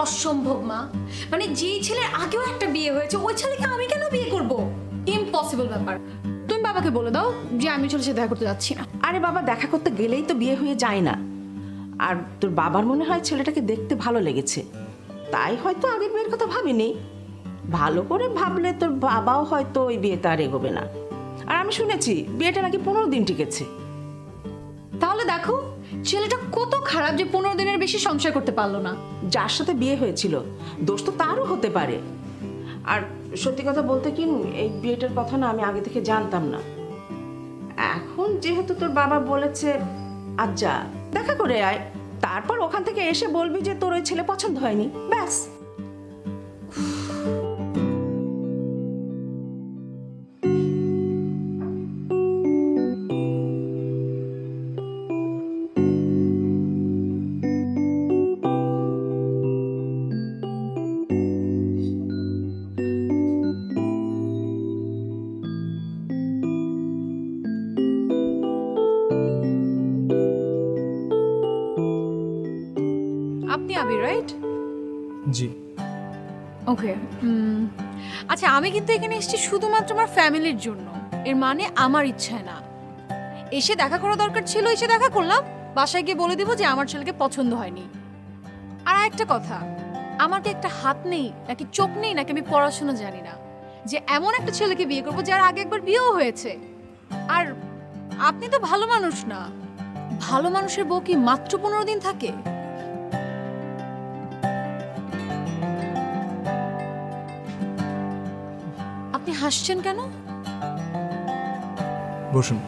অসম্ভব মা, মানে যেই ছেলের আগেও একটা বিয়ে হয়েছে ওই ছেলেকে আমি কেন বিয়ে করব? ইম্পসিবল ব্যাপার। তুমি বাবাকে বলে দাও যে আমি ছেলের সাথে দেখা করতে যাচ্ছি না। আরে বাবা, দেখা করতে গেলেই তো বিয়ে হয়ে যায় না। আর তোর বাবার মনে হয় ছেলেটাকে দেখতে ভালো লেগেছে, তাই হয়তো আগের বিয়ের কথা ভাবেনি। ভালো করে ভাবলে তোর বাবাও হয়তো ওই বিয়েতে আর এগোবে না। আর আমি শুনেছি বিয়েটা নাকি 15 দিন টিকেছে। তাহলে দেখো ছেলেটা কত খারাপ যে 15 দিনের বেশি সংসার করতে পারলো না। যার সাথে বিয়ে হয়েছিল দোষ তো তারও হতে পারে। আর সত্যি কথা বলতে কি, এই বিয়েটার কথা না আমি আগে থেকে জানতাম না। এখন যেহেতু তোর বাবা বলেছে, আচ্ছা দেখা করে আয়, তারপর ওখান থেকে এসে বলবি যে তোর ওই ছেলে পছন্দ হয়নি, ব্যাস। আপনি আবির, রাইট? জি। ওকে। আচ্ছা, আমি কিন্তু এখানে এসেছি শুধুমাত্র আমার ফ্যামিলির জন্য। এর মানে আমার ইচ্ছায় না। এসে দেখা করা দরকার ছিল, এসে দেখা করলাম। বাসায় গিয়ে বলে দিব যে আমার ছেলেকে পছন্দ হয়নি। আর একটা কথা, আমার কি একটা হাত নেই নাকি চোখ নেই নাকি আমি পড়াশোনা জানি না যে এমন একটা ছেলেকে বিয়ে করবো যার আগে একবার বিয়েও হয়েছে? আর আপনি তো ভালো মানুষ না। ভালো মানুষের বউ কি মাত্র 15 দিন থাকে? আপনি হাসছেন কেন? বসুন।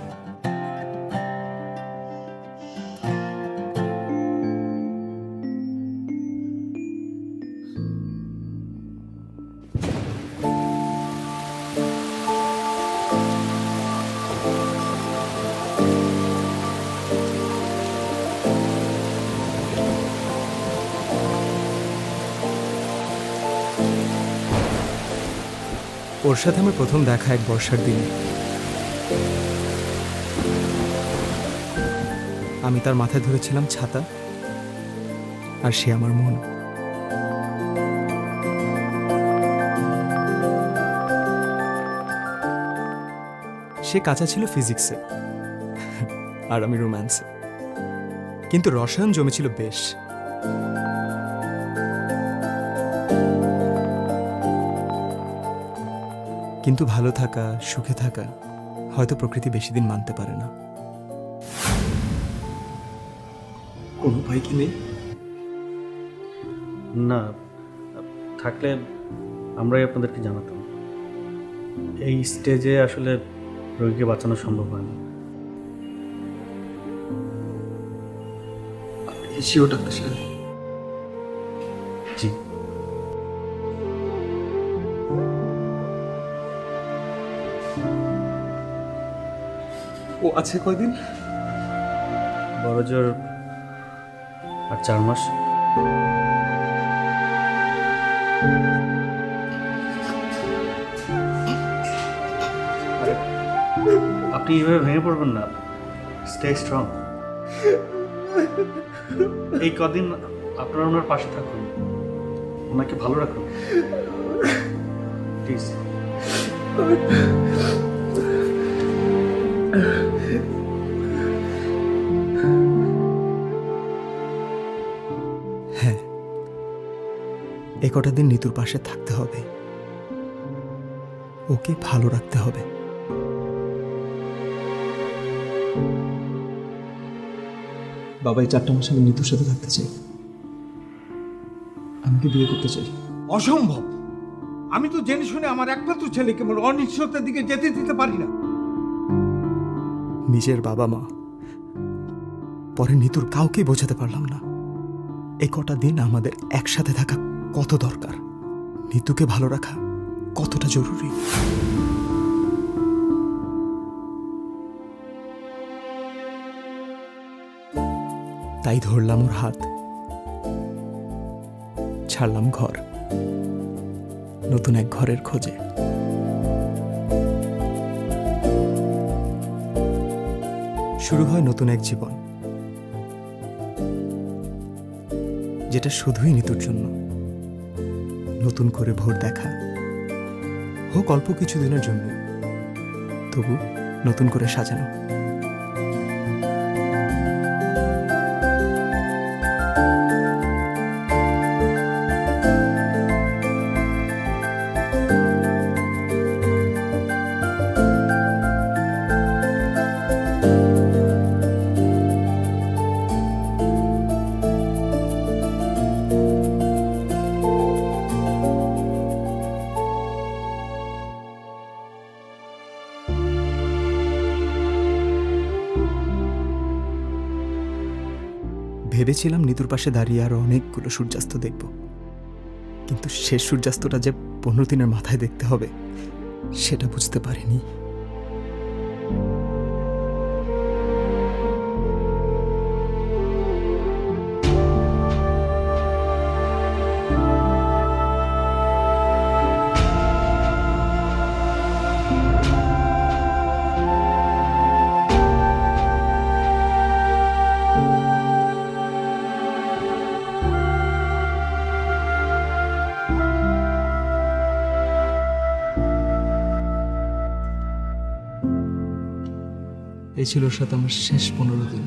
ওর সাথে আমার প্রথম দেখা এক বর্ষার দিনে। আমি তার মাথায় ধরেছিলাম ছাতা, আর সে আমার মন। সে কাঁচা ছিল ফিজিক্সে আর আমি রোম্যান্সে, কিন্তু রসায়ন জমেছিল বেশ। কিন্তু ভালো থাকা, সুখে থাকা হয়তো প্রকৃতি বেশি দিন মানতে পারে না। কোনো উপায় কি নেই? না, থাকলে আমরাই আপনাদেরকে জানাতাম। এই স্টেজে আসলে রোগীকে বাঁচানো সম্ভব হয় না। শিওর ডাক্তার সাহেব? জি। ও আছে কয়দিন? বড় জোর আর 4 মাস। আপনি এইভাবে ভেঙে পড়বেন না, স্টে স্ট্রং। এই কদিন আপনারা ওনার পাশে থাকুন, ওনাকে ভালো রাখুন প্লিজ। হ্যাঁ, এ কটা দিন নিতুর পাশে থাকতে হবে, ওকে ভালো রাখতে হবে। বাবা, এই 4টা মাস আমি নিতুর সাথে থাকতে চাই। আমাকে বিয়ে করতে চাই। অসম্ভব। আমি তো জেনে শুনে আমার একমাত্র ছেলেকে অনিশ্চয়তার দিকে যেতে দিতে পারি না। নিজের বাবা মা, পরে নিতুর কাউকে বোঝাতে পারলাম না এই কটা দিন আমাদের একসাথে থাকা কত দরকার, নিতুকে ভালো রাখা কতটা জরুরি। তাই ধরলাম ওর হাত, ছাড়লাম ঘর, নতুন এক ঘরের খোঁজে। শুরু হয় নতুন এক জীবন, যেটা শুধুই নিতুর জন্য। নতুন করে ভোর দেখা, হোক অল্প কিছু দিনের জন্য, তবু নতুন করে সাজানো। ভেবেছিলাম নিতুর পাশে দাঁড়িয়ে আরো অনেকগুলো সূর্যাস্ত দেখব, কিন্তু শেষ সূর্যাস্তটা যে 15 দিনের মাথায় দেখতে হবে সেটা বুঝতে পারিনি। এই ছিল ওর সাথে আমার শেষ 15 দিন।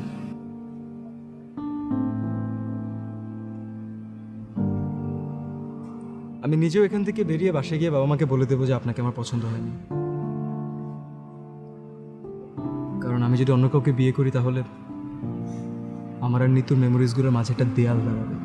আমি নিজেও এখান থেকে বেরিয়ে বাসায় গিয়ে বাবা মাকে বলে দেবো যে আপনাকে আমার পছন্দ হয়নি, কারণ আমি যদি অন্য কাউকে বিয়ে করি তাহলে আমার আর নিতুর মেমোরিজগুলোর মাঝে একটা দেয়াল দাঁড়াবে।